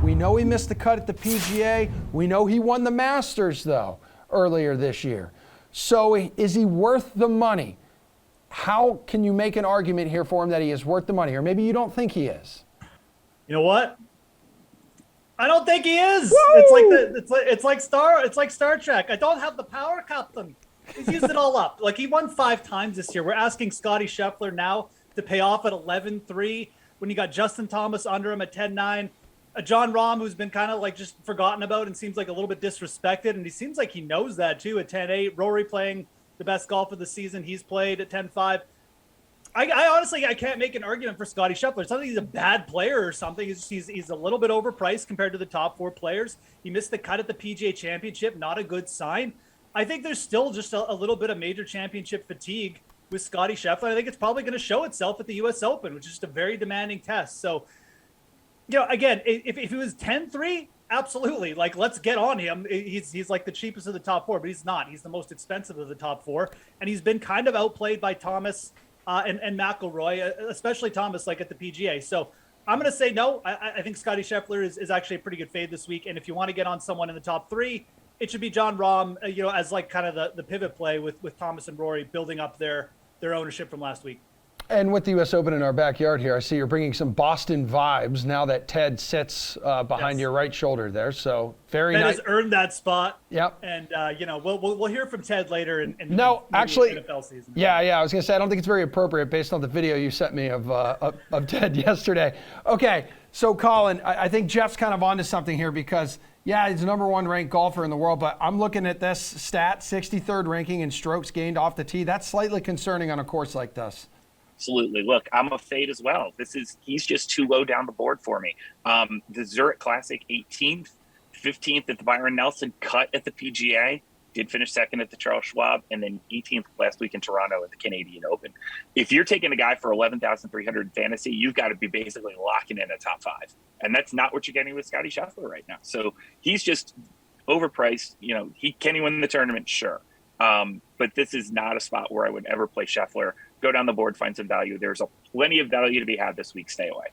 We know he missed the cut at the PGA. We know he won the Masters, though, earlier this year. So is he worth the money? How can you make an argument here for him that he is worth the money? Or maybe you don't think he is. You know what? I don't think he is. Woo! It's like Star Trek. I don't have the power, Captain. He's used it all up. Like, he won 5 times this year. We're asking Scottie Scheffler now to pay off at 11-3 when you got Justin Thomas under him at 10-9. A John Rahm who's been kind of like just forgotten about and seems like a little bit disrespected, and he seems like he knows that too at 10-8. Rory playing the best golf of the season he's played at 10-5. I honestly, I can't make an argument for Scottie Scheffler. It's not that he's a bad player or something. He's a little bit overpriced compared to the top 4 players. He missed the cut at the PGA Championship. Not a good sign. I think there's still just a little bit of major championship fatigue with Scottie Scheffler. I think it's probably going to show itself at the U.S. Open, which is just a very demanding test. So, you know, again, if he was 10-3, absolutely. Like, let's get on him. He's like the cheapest of the top 4, but he's not. He's the most expensive of the top 4. And he's been kind of outplayed by Thomas and McIlroy, especially Thomas, like at the PGA. So I'm going to say no. I think Scottie Scheffler is actually a pretty good fade this week. And if you want to get on someone in the top 3, it should be John Rahm, you know, as like kind of the pivot play with Thomas and Rory building up their ownership from last week. And with the U.S. Open in our backyard here, I see you're bringing some Boston vibes now that Ted sits behind your right shoulder there. So very nice. Ted has earned that spot. Yep. And you know, we'll hear from Ted later in actually, NFL season. Yeah. I was gonna say I don't think it's very appropriate based on the video you sent me of Ted yesterday. Okay, so Collin, I think Geoff's kind of onto something here because he's the number 1 ranked golfer in the world, but I'm looking at this stat, 63rd ranking in strokes gained off the tee. That's slightly concerning on a course like this. Absolutely. Look, I'm a fade as well. He's just too low down the board for me. The Zurich Classic 18th, 15th at the Byron Nelson, cut at the PGA, did finish 2nd at the Charles Schwab, and then 18th last week in Toronto at the Canadian Open. If you're taking a guy for 11,300 in fantasy, you've got to be basically locking in a top 5. And that's not what you're getting with Scottie Scheffler right now. So he's just overpriced. You know, can he win the tournament? Sure. But this is not a spot where I would ever play Scheffler. Go down the board, find some value. There's plenty of value to be had this week. Stay away.